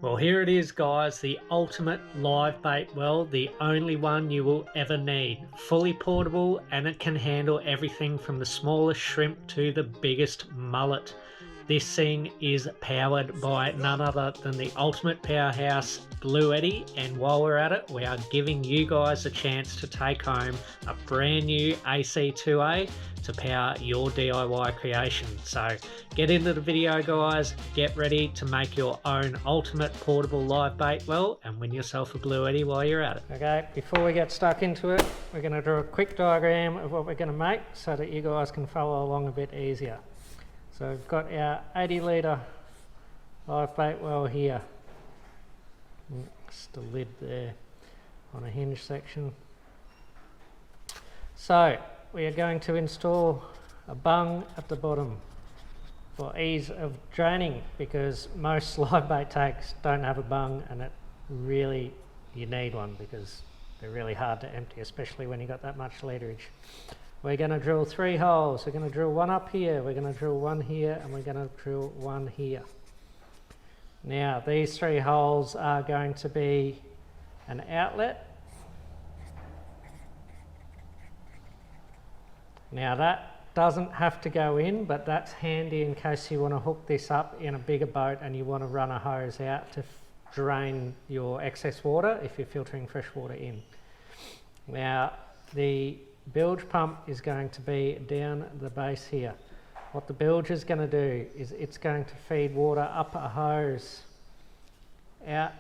Well, here it is, guys, the ultimate live bait well, the only one you will ever need. Fully portable, and it can handle everything from the smallest shrimp to the biggest mullet. This thing is powered by none other than the ultimate powerhouse, Bluetti, and while we're at it, we are giving you guys a chance to take home a brand new AC2A to power your DIY creation. So get into the video, guys, get ready to make your own ultimate portable live bait well and win yourself a Bluetti while you're at it. Okay, before we get stuck into it, we're going to draw a quick diagram of what we're going to make so that you guys can follow along a bit easier. So we've got our 80 litre live bait well here. Just a lid there on a hinge section. So we are going to install a bung at the bottom for ease of draining, because most live bait tanks don't have a bung, and you need one because they're really hard to empty, especially when you've got that much literage. We're going to drill 3 holes. We're going to drill one up here, we're going to drill one here, and we're going to drill one here. Now these 3 holes are going to be an outlet. Now that doesn't have to go in, but that's handy in case you want to hook this up in a bigger boat and you want to run a hose out to drain your excess water if you're filtering fresh water in. Now the bilge pump is going to be down the base here. What the bilge is going to do is it's going to feed water up a hose out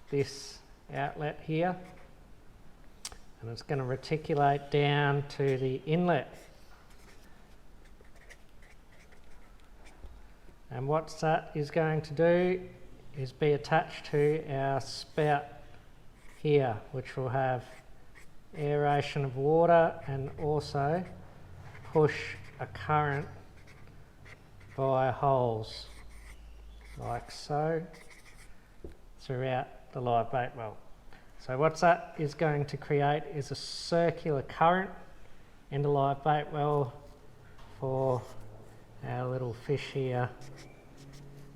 this outlet here, and it's going to reticulate down to the inlet. And what that is going to do is be attached to our spout here, which will have aeration of water and also push a current via holes like so throughout the live bait well. So what that is going to create is a circular current in the live bait well for our little fish here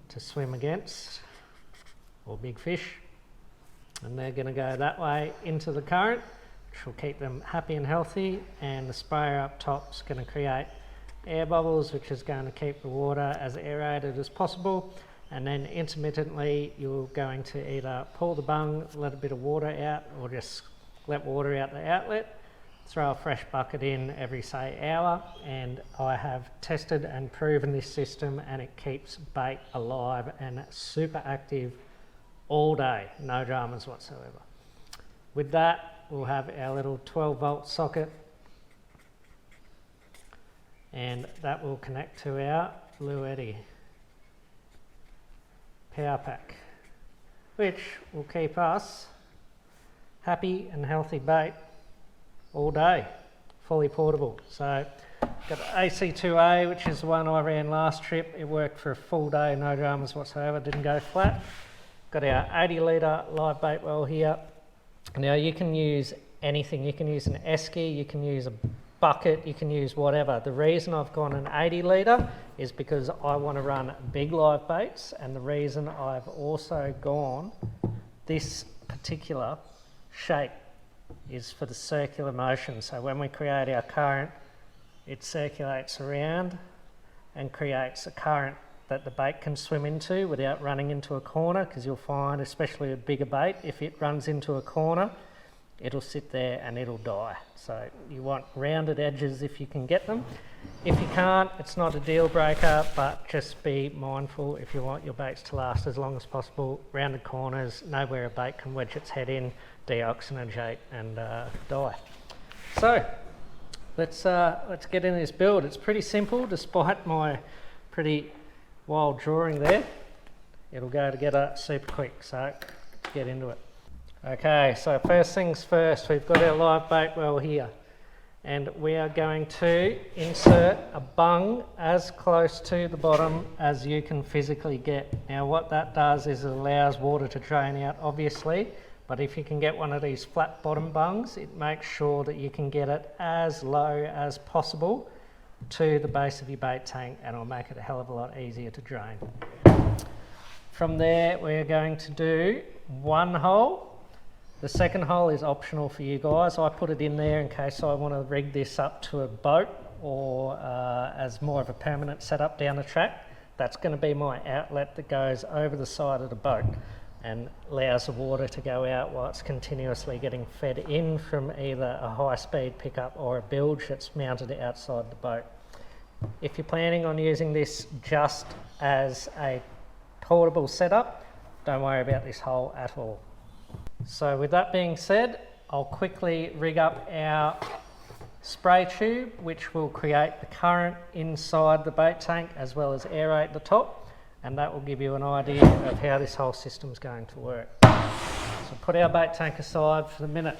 to swim against, or big fish, and they're going to go that way into the current, which will keep them happy and healthy, and the sprayer up top is going to create air bubbles, which is going to keep the water as aerated as possible. And then intermittently you're going to either pull the bung, let a bit of water out, or just let water out the outlet, throw a fresh bucket in every, say, hour. And I have tested and proven this system, and it keeps bait alive and super active all day, no dramas whatsoever. With that, we'll have our little 12-volt socket, and that will connect to our Bluetti power pack, which will keep us happy and healthy bait all day, fully portable. So got the AC2A, which is the one I ran last trip. It worked for a full day, no dramas whatsoever, didn't go flat. Got our 80 litre live bait well here. Now you can use anything. You can use an esky, you can use a bucket, you can use whatever. The reason I've gone an 80 litre is because I want to run big live baits, and the reason I've also gone this particular shape is for the circular motion. So when we create our current, it circulates around and creates a current that the bait can swim into without running into a corner, because you'll find, especially a bigger bait, if it runs into a corner, it'll sit there and it'll die. So you want rounded edges if you can get them. If you can't, it's not a deal breaker, but just be mindful if you want your baits to last as long as possible. Rounded corners, know where a bait can wedge its head in, deoxygenate and die. So let's get into this build. It's pretty simple, despite my pretty wild drawing there. It'll go together super quick, so let's get into it. Okay, so first things first, we've got our live bait well here, and we are going to insert a bung as close to the bottom as you can physically get. Now what that does is it allows water to drain out, obviously, but if you can get one of these flat bottom bungs, it makes sure that you can get it as low as possible to the base of your bait tank, and it'll make it a hell of a lot easier to drain. From there, we're going to do one hole. The second hole is optional for you guys. I put it in there in case I want to rig this up to a boat or as more of a permanent setup down the track. That's going to be my outlet that goes over the side of the boat and allows the water to go out while it's continuously getting fed in from either a high-speed pickup or a bilge that's mounted outside the boat. If you're planning on using this just as a portable setup, don't worry about this hole at all. So with that being said, I'll quickly rig up our spray tube, which will create the current inside the bait tank as well as aerate the top, and that will give you an idea of how this whole system is going to work. So put our bait tank aside for the minute.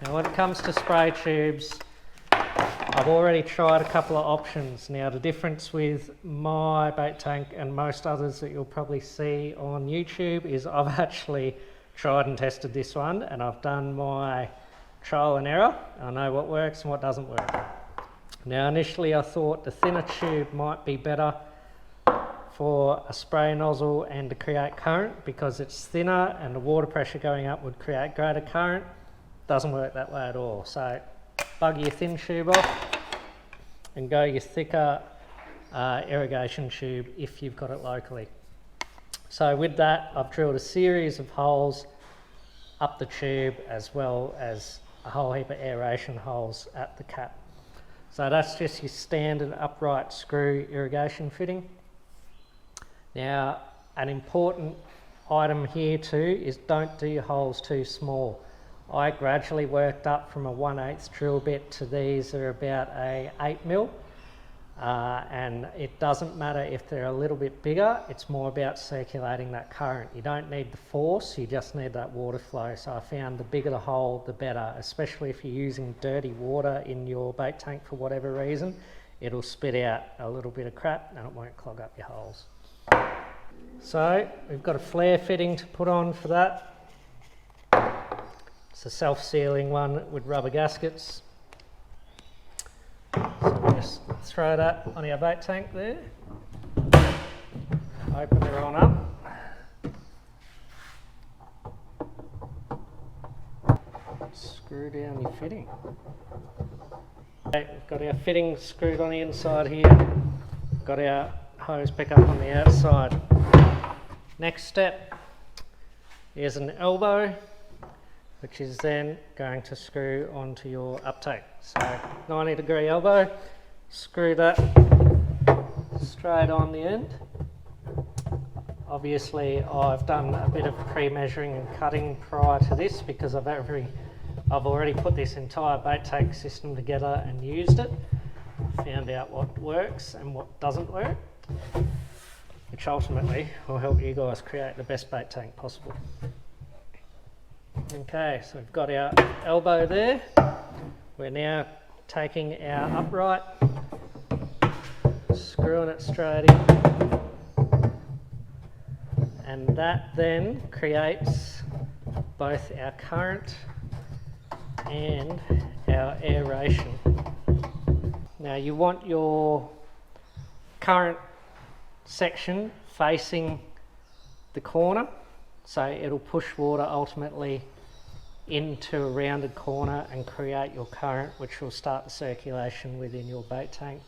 Now when it comes to spray tubes, I've already tried a couple of options. Now the difference with my bait tank and most others that you'll probably see on YouTube is I've actually tried and tested this one, and I've done my trial and error. I know what works and what doesn't work. Now initially I thought the thinner tube might be better for a spray nozzle and to create current because it's thinner and the water pressure going up would create greater current. Doesn't work that way at all. So bug your thin tube off and go your thicker irrigation tube if you've got it locally. So with that, I've drilled a series of holes up the tube as well as a whole heap of aeration holes at the cap. So that's just your standard upright screw irrigation fitting. Now, an important item here too is don't do your holes too small. I gradually worked up from a 1/8 drill bit to these are about a 8mm. And it doesn't matter if they're a little bit bigger, it's more about circulating that current. You don't need the force, you just need that water flow. So I found the bigger the hole, the better, especially if you're using dirty water in your bait tank for whatever reason. It'll spit out a little bit of crap and it won't clog up your holes. So we've got a flare fitting to put on for that. It's a self-sealing one with rubber gaskets. So we'll just throw that on our bait tank there. Open it on up. Screw down your fitting. Okay, we've got our fitting screwed on the inside here. Got our hose pickup on the outside. Next step is an elbow, which is then going to screw onto your uptake. So 90-degree elbow, screw that straight on the end. Obviously I've done a bit of pre-measuring and cutting prior to this because I've already put this entire bait tank system together and used it. Found out what works and what doesn't work, which ultimately will help you guys create the best bait tank possible. Okay, so we've got our elbow there. We're now taking our upright, screwing it straight in, and that then creates both our current and our aeration. Now you want your current section facing the corner, so it'll push water ultimately into a rounded corner and create your current, which will start the circulation within your bait tank,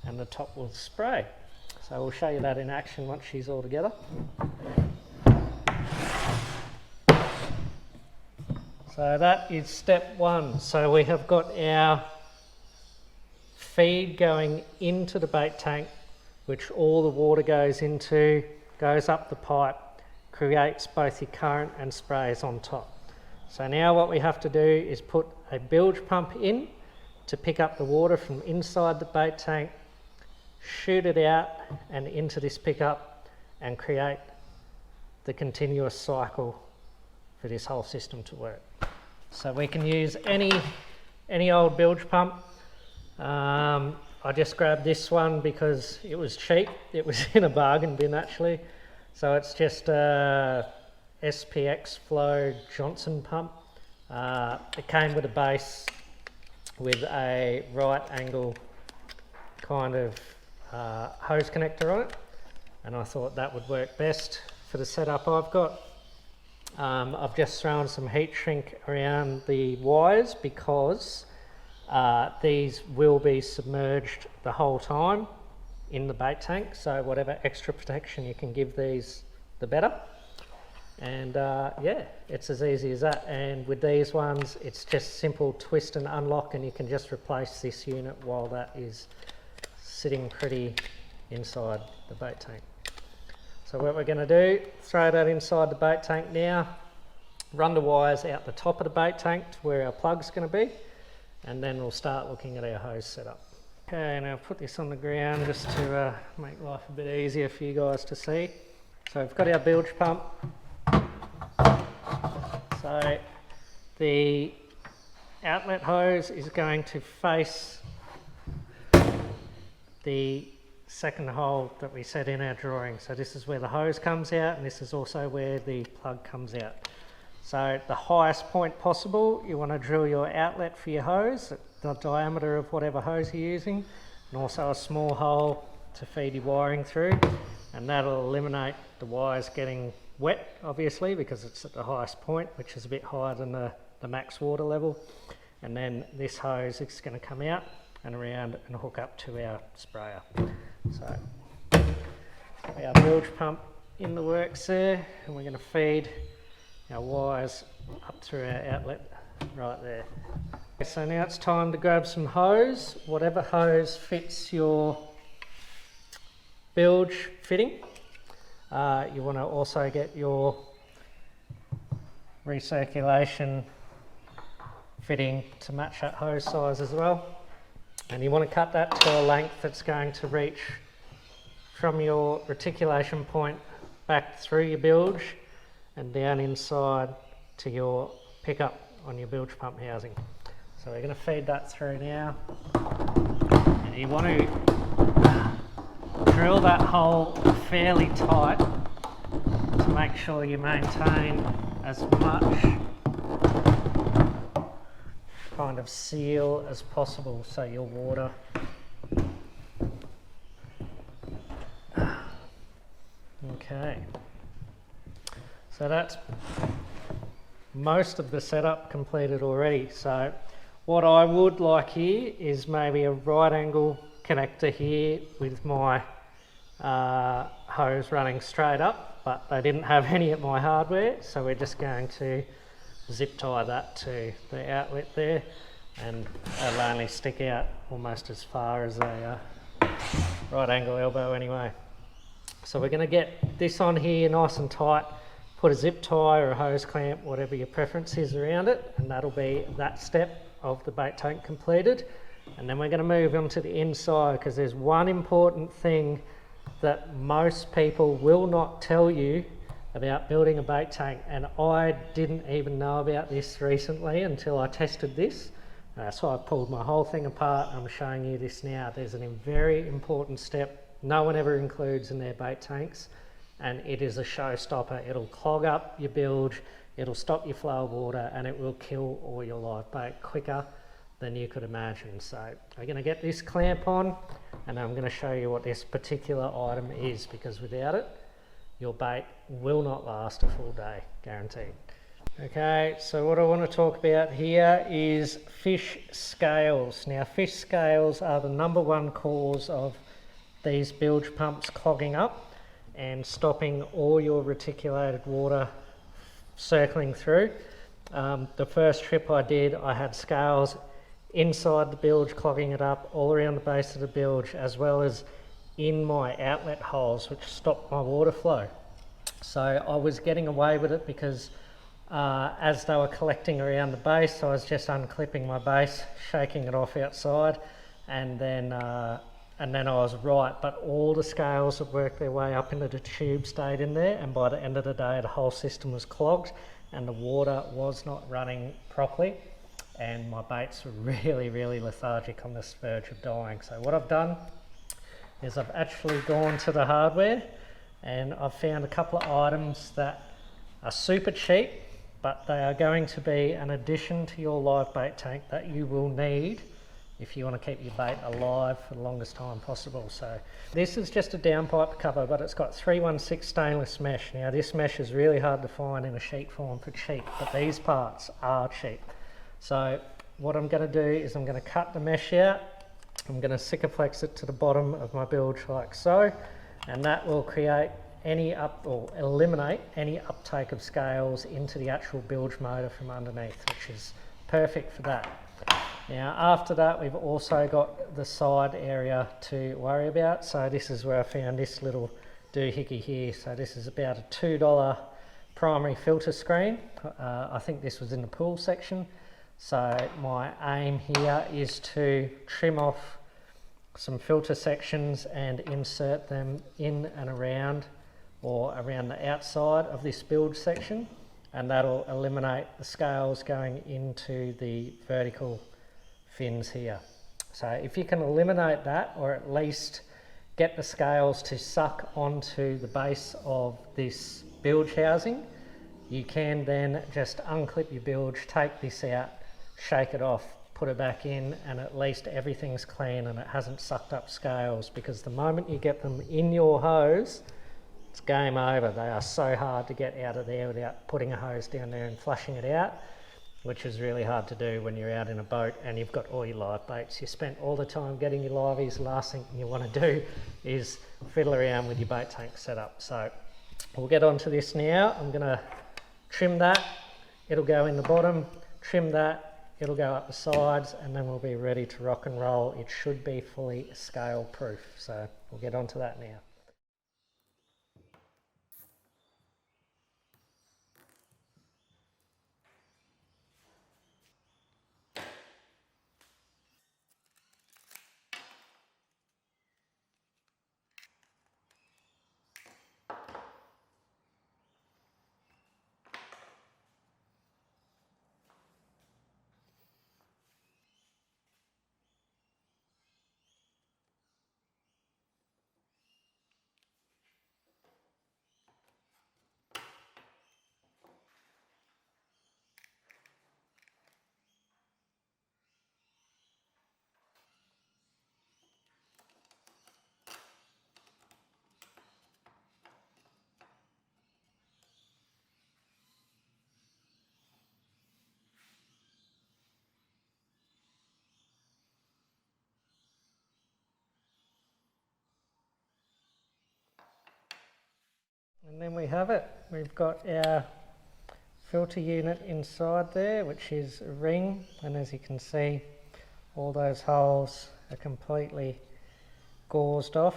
and the top will spray. So we'll show you that in action once she's all together. So that is step one. So we have got our feed going into the bait tank, which all the water goes into, goes up the pipe, creates both your current and sprays on top. So now what we have to do is put a bilge pump in to pick up the water from inside the bait tank, shoot it out and into this pickup and create the continuous cycle for this whole system to work. So we can use any old bilge pump. I just grabbed this one because it was cheap. It was in a bargain bin actually. So it's just a SPX Flow Johnson pump. It came with a base with a right angle kind of hose connector on it, and I thought that would work best for the setup I've got. I've just thrown some heat shrink around the wires because these will be submerged the whole time in the bait tank, so whatever extra protection you can give these, the better. And yeah, it's as easy as that. And with these ones, it's just simple twist and unlock, and you can just replace this unit while that is sitting pretty inside the bait tank. So what we're going to do, throw that inside the bait tank now, run the wires out the top of the bait tank to where our plug's going to be, and then we'll start looking at our hose setup. Okay, now put this on the ground just to make life a bit easier for you guys to see. So we've got our bilge pump. So the outlet hose is going to face the second hole that we set in our drawing. So this is where the hose comes out, and this is also where the plug comes out. So the highest point possible, you want to drill your outlet for your hose, the diameter of whatever hose you're using, and also a small hole to feed your wiring through, and that'll eliminate the wires getting wet, obviously, because it's at the highest point, which is a bit higher than the max water level. And then this hose is going to come out and around and hook up to our sprayer. So our bilge pump in the works there, and we're going to feed our wires up through our outlet right there. So now it's time to grab some hose, whatever hose fits your bilge fitting. You want to also get your recirculation fitting to match that hose size as well. And you want to cut that to a length that's going to reach from your reticulation point back through your bilge and down inside to your pickup on your bilge pump housing. So we're going to feed that through now. And you want to drill that hole fairly tight to make sure you maintain as much kind of seal as possible, so your water okay. So that's most of the setup completed already. So what I would like here is maybe a right angle connector here with my hose running straight up, but they didn't have any at my hardware, so we're just going to zip tie that to the outlet there, and it'll only stick out almost as far as a right angle elbow anyway. So we're going to get this on here nice and tight, put a zip tie or a hose clamp, whatever your preference is around it, and that'll be that step of the bait tank completed. And then we're going to move on to the inside, because there's one important thing that most people will not tell you about building a bait tank, and I didn't even know about this recently until I tested this. So I pulled my whole thing apart. I'm showing you this now. There's a very important step no one ever includes in their bait tanks, and it is a showstopper. It'll clog up your bilge, it'll stop your flow of water, and it will kill all your live bait quicker than you could imagine. So I'm going to get this clamp on, and I'm going to show you what this particular item is, because without it, your bait will not last a full day, guaranteed. Okay, so what I want to talk about here is fish scales. Now, fish scales are the #1 cause of these bilge pumps clogging up and stopping all your reticulated water circling through. The first trip I did, I had scales inside the bilge clogging it up, all around the base of the bilge, as well as in my outlet holes, which stopped my water flow. So I was getting away with it because as they were collecting around the base, I was just unclipping my base, shaking it off outside, and then I was right. But all the scales that worked their way up into the tube stayed in there, and by the end of the day, the whole system was clogged and the water was not running properly, and my baits were really lethargic on the verge of dying. So what I've done is I've actually gone to the hardware, and I've found a couple of items that are super cheap, but they are going to be an addition to your live bait tank that you will need if you want to keep your bait alive for the longest time possible. So this is just a downpipe cover, but it's got 316 stainless mesh. Now this mesh is really hard to find in a sheet form for cheap, but these parts are cheap. So what I'm going to do is I'm going to cut the mesh out. I'm going to Sikaflex it to the bottom of my bilge like so, and that will create any eliminate any uptake of scales into the actual bilge motor from underneath, which is perfect for that. Now after that, we've also got the side area to worry about. So this is where I found this little doohickey here. So this is about a $2 primary filter screen. I think this was in the pool section. So my aim here is to trim off some filter sections and insert them in and around, or around the outside of this bilge section, and that'll eliminate the scales going into the vertical fins here. So if you can eliminate that, or at least get the scales to suck onto the base of this bilge housing, you can then just unclip your bilge, take this out, shake it off, put it back in, and at least everything's clean and it hasn't sucked up scales, because the moment you get them in your hose, it's game over. They are so hard to get out of there without putting a hose down there and flushing it out, which is really hard to do when you're out in a boat and you've got all your live baits. You spent all the time getting your liveys. The last thing you want to do is fiddle around with your bait tank setup. So we'll get onto this now. I'm going to trim that. It'll go in the bottom. Trim that. It'll go up the sides, and then we'll be ready to rock and roll. It should be fully scale proof. So we'll get onto that now. And then we have it. We've got our filter unit inside there, which is a ring, and as you can see, all those holes are completely gauzed off,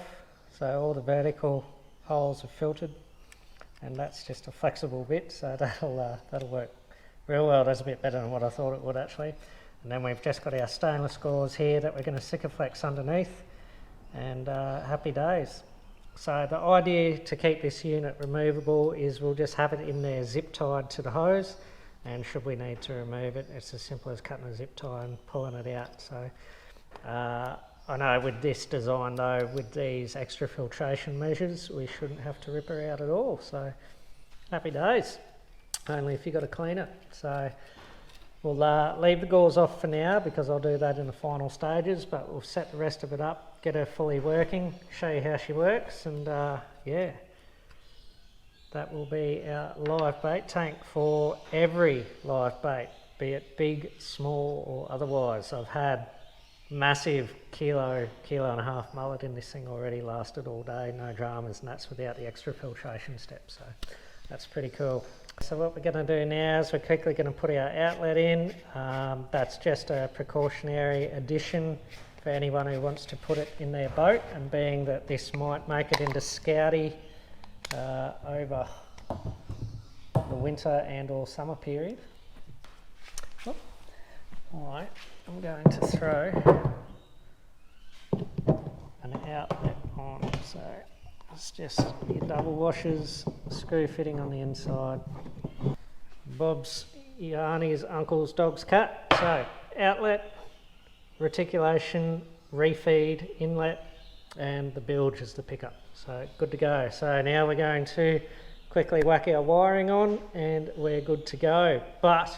so all the vertical holes are filtered, and that's just a flexible bit, so that'll work real well. That's a bit better than what I thought it would actually. And then we've just got our stainless gauze here that we're going to Sikaflex underneath, and happy days. So the idea to keep this unit removable is we'll just have it in there zip tied to the hose, and should we need to remove it, it's as simple as cutting a zip tie and pulling it out. So I know with this design though, with these extra filtration measures, we shouldn't have to rip her out at all. So happy days, only if you've got to clean it. So we'll leave the gauze off for now, because I'll do that in the final stages, but we'll set the rest of it up, get her fully working, show you how she works, and yeah, that will be our live bait tank for every live bait, be it big, small or otherwise. I've had massive kilo and a half mullet in this thing already, lasted all day, no dramas, and that's without the extra filtration steps, so that's pretty cool. So what we're going to do now is we're quickly going to put our outlet in. That's just a precautionary addition for anyone who wants to put it in their boat, and being that this might make it into scouty over the winter and or summer period. Oh. Alright, I'm going to throw an outlet on, so it's just your double washers, screw fitting on the inside, Bob's, your aunties, uncles, dog's, cat. So outlet, reticulation, refeed, inlet, and the bilge is the pickup. So good to go. So now we're going to quickly whack our wiring on and we're good to go. But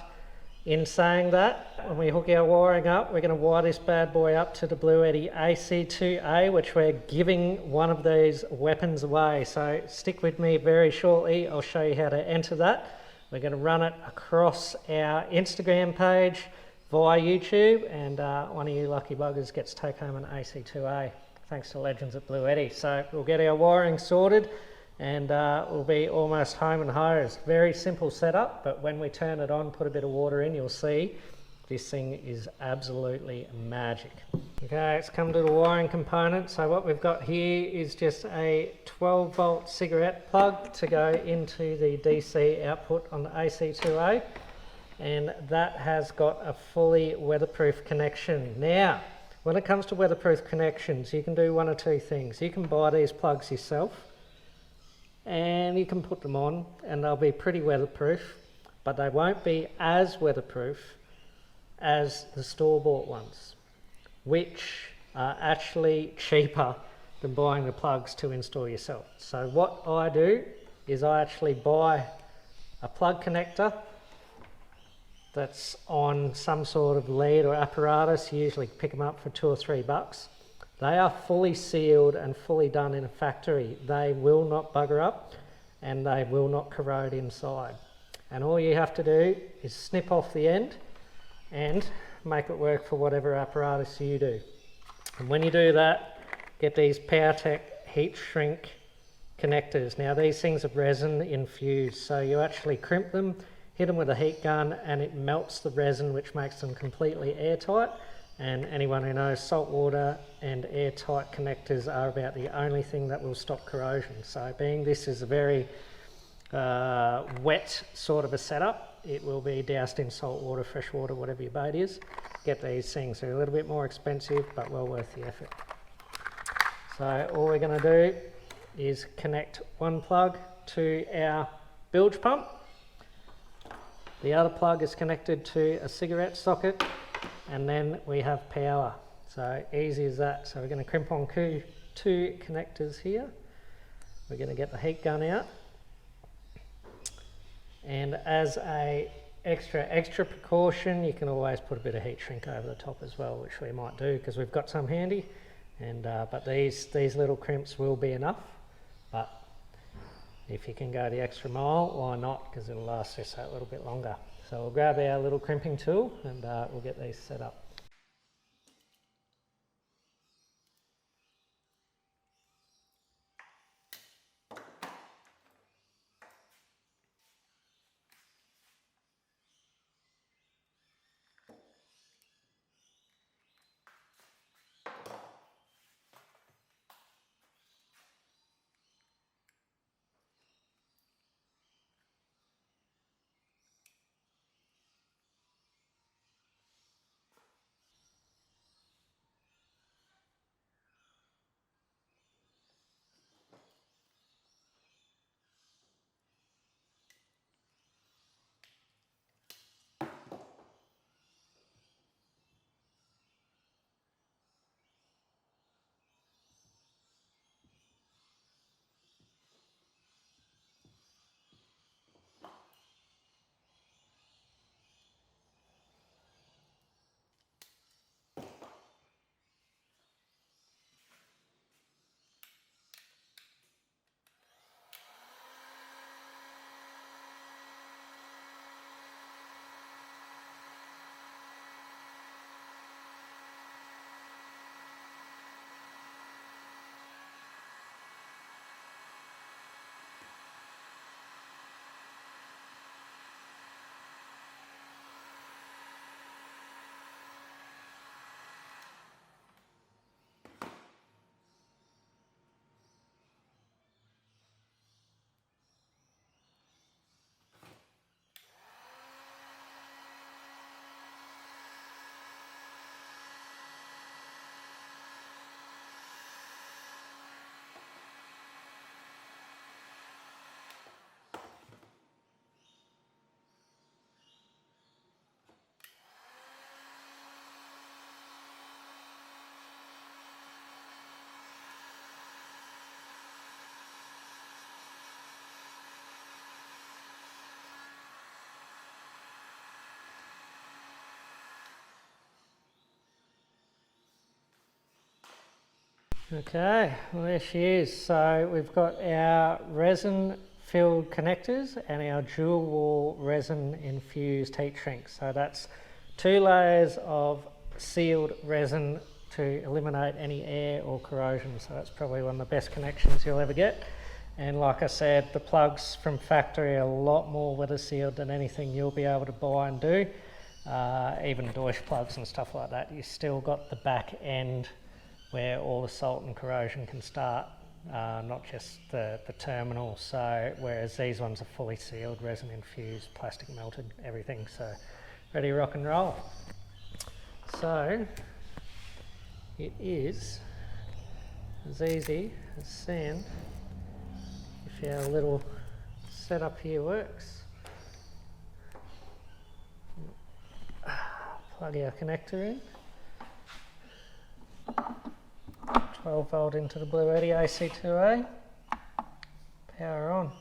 In saying that, when we hook our wiring up, we're going to wire this bad boy up to the Bluetti AC2A, which we're giving one of these weapons away. So stick with me very shortly, I'll show you how to enter that. We're going to run it across our Instagram page via YouTube, and one of you lucky buggers gets to take home an AC2A, thanks to Legends at Bluetti. So we'll get our wiring sorted, and we'll be almost home and hosed. Very simple setup, but when we turn it on, put a bit of water in, you'll see this thing is absolutely magic. Okay, let's come to the wiring component. So what we've got here is just a 12 volt cigarette plug to go into the DC output on the AC2A, and that has got a fully weatherproof connection. Now, when it comes to weatherproof connections, you can do one or two things. You can buy these plugs yourself, and you can put them on and they'll be pretty weatherproof, but they won't be as weatherproof as the store-bought ones, which are actually cheaper than buying the plugs to install yourself. So what I do is I actually buy a plug connector that's on some sort of lead or apparatus. You usually pick them up for $2 or $3. They are fully sealed and fully done in a factory. They will not bugger up and they will not corrode inside. And all you have to do is snip off the end and make it work for whatever apparatus you do. And when you do that, get these PowerTech heat shrink connectors. Now these things are resin infused, so you actually crimp them, hit them with a heat gun, and it melts the resin, which makes them completely airtight. And anyone who knows, salt water and airtight connectors are about the only thing that will stop corrosion. So being this is a very wet sort of a setup, it will be doused in salt water, fresh water, whatever your bait is. Get these things. They're a little bit more expensive, but well worth the effort. So all we're going to do is connect one plug to our bilge pump. The other plug is connected to a cigarette socket, and then we have power. So easy as that. So we're going to crimp on two connectors here. We're going to get the heat gun out, and as a extra precaution, you can always put a bit of heat shrink over the top as well, which we might do because we've got some handy. And but these little crimps will be enough. But if you can go the extra mile, why not? Because it'll last us a little bit longer. So we'll grab our little crimping tool and we'll get these set up. Okay, well there she is. So we've got our resin filled connectors and our dual wall resin infused heat shrink. So that's 2 layers of sealed resin to eliminate any air or corrosion. So that's probably one of the best connections you'll ever get. And like I said, the plugs from factory are a lot more weather sealed than anything you'll be able to buy and do. Even Deutsch plugs and stuff like that, you still got the back end where all the salt and corrosion can start, not just the terminal. So whereas these ones are fully sealed, resin infused, plastic melted, everything. So ready to rock and roll. So it is as easy as seeing if our little setup here works. Plug our connector in, 12 volt into the Bluetti AC2A, power on,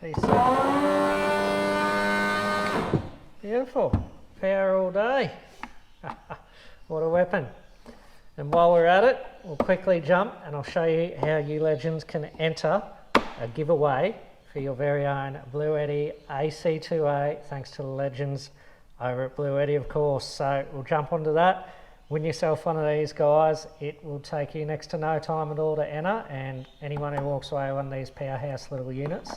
DC. Beautiful, power all day. What a weapon. And while we're at it, we'll quickly jump and I'll show you how you legends can enter a giveaway for your very own Bluetti AC2A, thanks to the legends over at Bluetti, of course. So we'll jump onto that, win yourself one of these guys. It will take you next to no time at all to enter, and anyone who walks away with one of these powerhouse little units,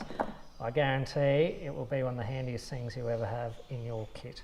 I guarantee it will be one of the handiest things you ever have in your kit.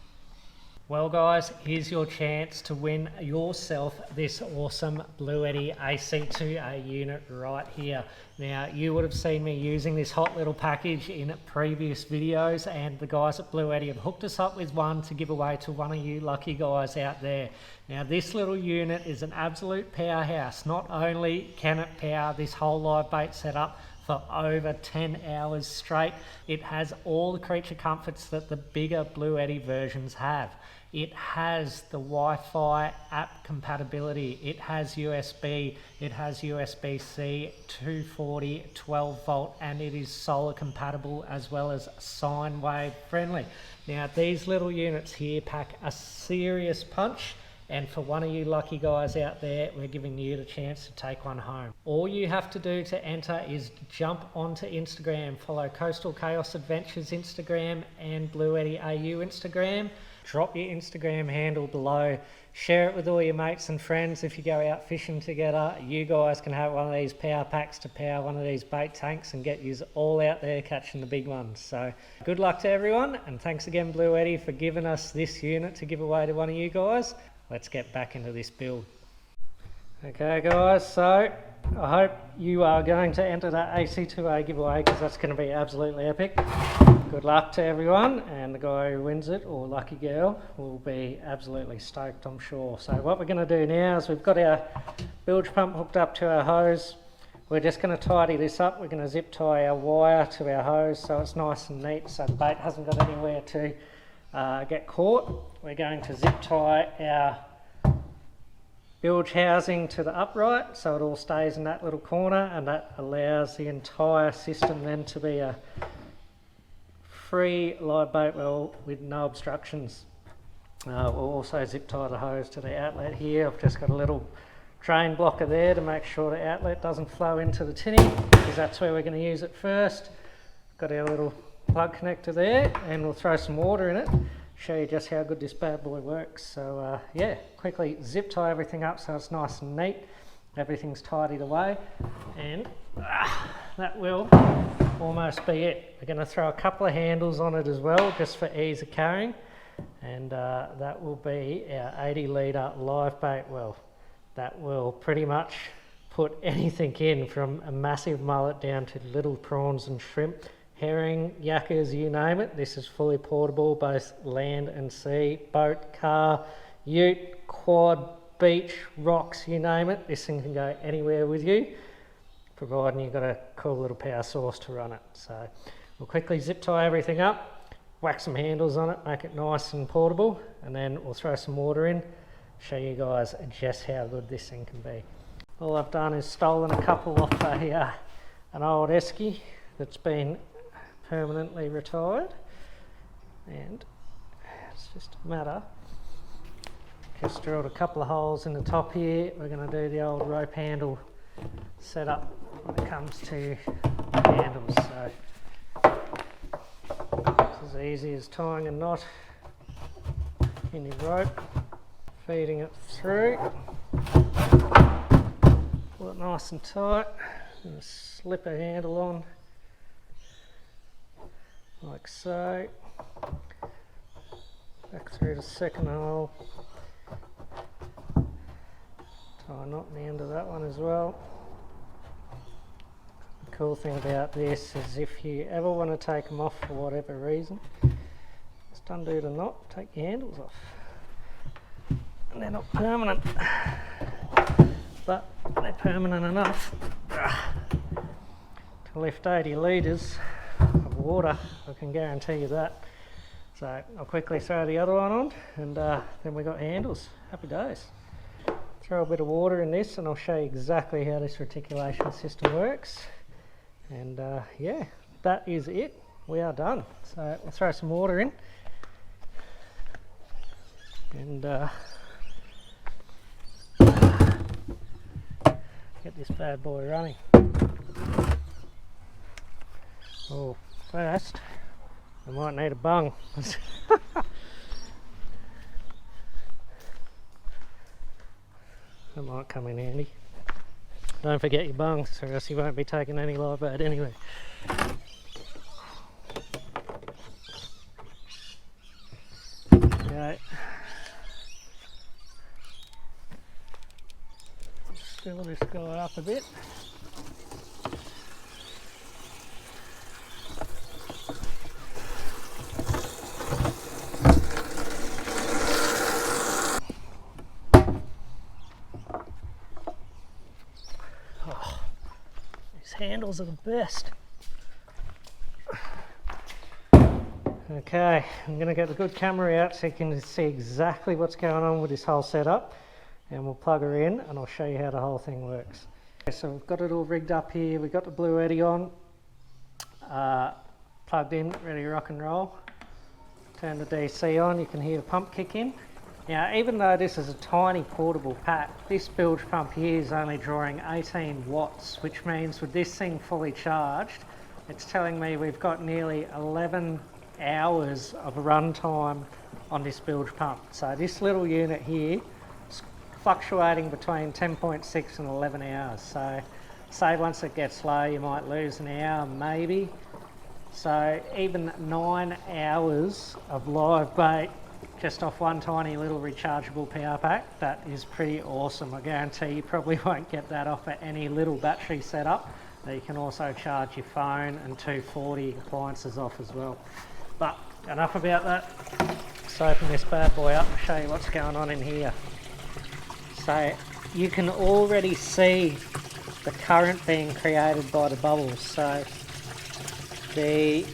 Well guys, here's your chance to win yourself this awesome Bluetti AC2A unit right here. Now, you would have seen me using this hot little package in previous videos, and the guys at Bluetti have hooked us up with one to give away to one of you lucky guys out there. Now, this little unit is an absolute powerhouse. Not only can it power this whole live bait setup for over 10 hours straight, it has all the creature comforts that the bigger Bluetti versions have. It has the Wi-Fi app compatibility, it has USB, it has USB-C, 240, 12 volt, and it is solar compatible as well as sine wave friendly. Now these little units here pack a serious punch, and for one of you lucky guys out there, we're giving you the chance to take one home. All you have to do to enter is jump onto Instagram, follow Coastal Chaos Adventures Instagram and Bluetti AU Instagram. Drop your Instagram handle below, share it with all your mates and friends. If you go out fishing together, you guys can have one of these power packs to power one of these bait tanks and get you all out there catching the big ones. So good luck to everyone, and thanks again Bluetti for giving us this unit to give away to one of you guys. Let's get back into this build. Okay guys, so I hope you are going to enter that AC2A giveaway, because that's going to be absolutely epic. Good luck to everyone, and the guy who wins it, or lucky girl, will be absolutely stoked, I'm sure. So what we're going to do now is we've got our bilge pump hooked up to our hose. We're just going to tidy this up. We're going to zip tie our wire to our hose so it's nice and neat, so the bait hasn't got anywhere to get caught. We're going to zip tie our bilge housing to the upright so it all stays in that little corner, and that allows the entire system then to be a free live bait well with no obstructions. We'll also zip tie the hose to the outlet here. I've just got a little drain blocker there to make sure the outlet doesn't flow into the tinny, because that's where we're going to use it first. Got our little plug connector there, and we'll throw some water in it, show you just how good this bad boy works. So yeah, quickly zip tie everything up so it's nice and neat, everything's tidied away, and that will almost be it. We're going to throw a couple of handles on it as well, just for ease of carrying, and that will be our 80 litre live bait well. That will pretty much put anything in, from a massive mullet down to little prawns and shrimp, herring, yakkers, you name it. This is fully portable, both land and sea, boat, car, ute, quad, beach, rocks, you name it. This thing can go anywhere with you, providing you've got a cool little power source to run it. So we'll quickly zip tie everything up, whack some handles on it, make it nice and portable, and then we'll throw some water in, show you guys just how good this thing can be. All I've done is stolen a couple off an old esky that's been permanently retired, and it's just a matter of Just drilled a couple of holes in the top here. We're going to do the old rope handle setup when it comes to handles. So it's as easy as tying a knot in your rope, feeding it through, pull it nice and tight, and slip a handle on like so, back through the second hole, tie a knot in the end of that one as well. The cool thing about this is if you ever want to take them off for whatever reason, just undo the knot, take your handles off. And they're not permanent, but they're permanent enough to lift 80 litres of water, I can guarantee you that. So I'll quickly throw the other one on, and then we got handles. Happy days. Throw a bit of water in this and I'll show you exactly how this reticulation system works. And yeah, that is it. We are done. So we'll throw some water in and get this bad boy running. Oh, first I might need a bung. That might come in handy. Don't forget your bungs, or else you won't be taking any live bait anyway. Okay. Fill this guy up a bit. Oh, these handles are the best. Okay, I'm going to get the good camera out so you can see exactly what's going on with this whole setup. And we'll plug her in and I'll show you how the whole thing works. Okay, so we've got it all rigged up here. We've got the Bluetti on, plugged in, ready to rock and roll. Turn the DC on, you can hear the pump kick in. Now, even though this is a tiny portable pack, this bilge pump here is only drawing 18 watts, which means with this thing fully charged, it's telling me we've got nearly 11 hours of run time on this bilge pump. So this little unit here is fluctuating between 10.6 and 11 hours. So say once it gets low, you might lose an hour maybe. So even 9 hours of live bait just off one tiny little rechargeable power pack, that is pretty awesome. I guarantee you probably won't get that off at any little battery setup. You can also charge your phone and 240 appliances off as well. But enough about that. Let's open this bad boy up and show you what's going on in here. So you can already see the current being created by the bubbles. So the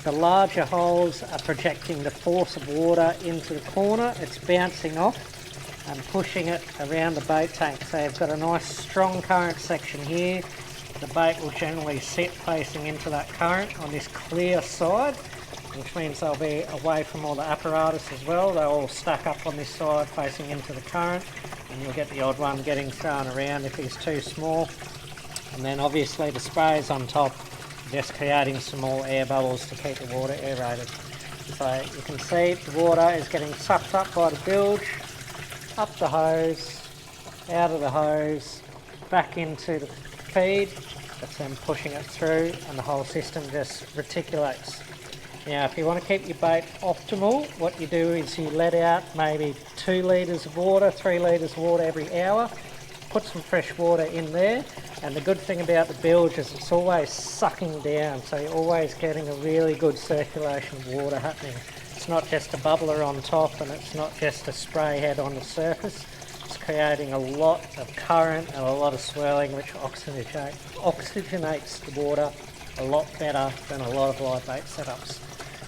larger holes are projecting the force of water into the corner. It's bouncing off and pushing it around the bait tank. So you've got a nice strong current section here. The bait will generally sit facing into that current on this clear side, which means they'll be away from all the apparatus as well. They'll all stack up on this side facing into the current, and you'll get the odd one getting thrown around if he's too small. And then obviously the sprays on top, just creating some more air bubbles to keep the water aerated. So you can see the water is getting sucked up by the bilge, up the hose, out of the hose, back into the feed. That's then pushing it through, and the whole system just reticulates. Now if you want to keep your bait optimal, what you do is you let out maybe 2 litres of water, 3 litres of water every hour, put some fresh water in there, and the good thing about the bilge is it's always sucking down, so you're always getting a really good circulation of water happening. It's not just a bubbler on top, and it's not just a spray head on the surface. It's creating a lot of current and a lot of swirling, which oxygenates the water a lot better than a lot of live bait setups.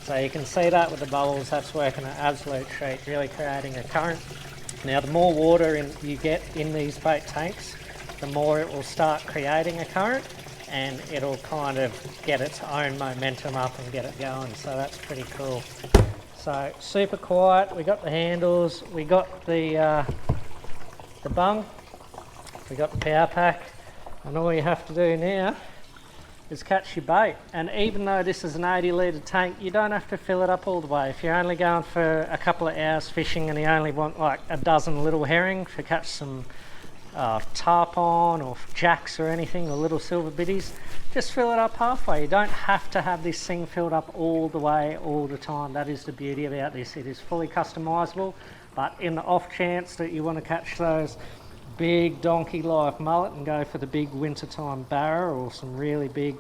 So you can see that with the bubbles, that's working an absolute treat, really creating a current. Now the more water you get in these bait tanks, the more it will start creating a current, and it'll kind of get its own momentum up and get it going, so that's pretty cool. So super quiet. We got the handles, we got the bung, we got the power pack, and all you have to do now is catch your bait. And even though this is an 80 litre tank, you don't have to fill it up all the way. If you're only going for a couple of hours fishing and you only want like a dozen little herring to catch some tarpon or jacks or anything, or little silver biddies, just fill it up halfway. You don't have to have this thing filled up all the way all the time. That is the beauty about this. It is fully customizable, but in the off chance that you want to catch those big donkey live mullet and go for the big wintertime barra or some really big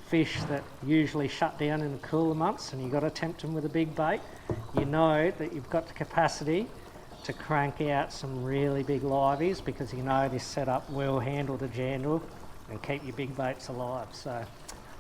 fish that usually shut down in the cooler months, and you've got to tempt them with a big bait, you know that you've got the capacity to crank out some really big liveys, because you know this setup will handle the jandal and keep your big baits alive. So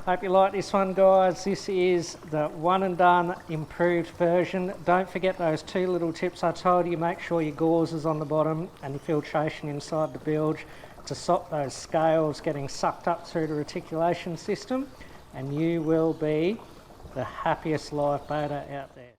hope you like this one, guys. This is the one and done improved version. Don't forget those 2 little tips I told you. Make sure your gauze is on the bottom and your filtration inside the bilge to stop those scales getting sucked up through the reticulation system, and you will be the happiest live baiter out there.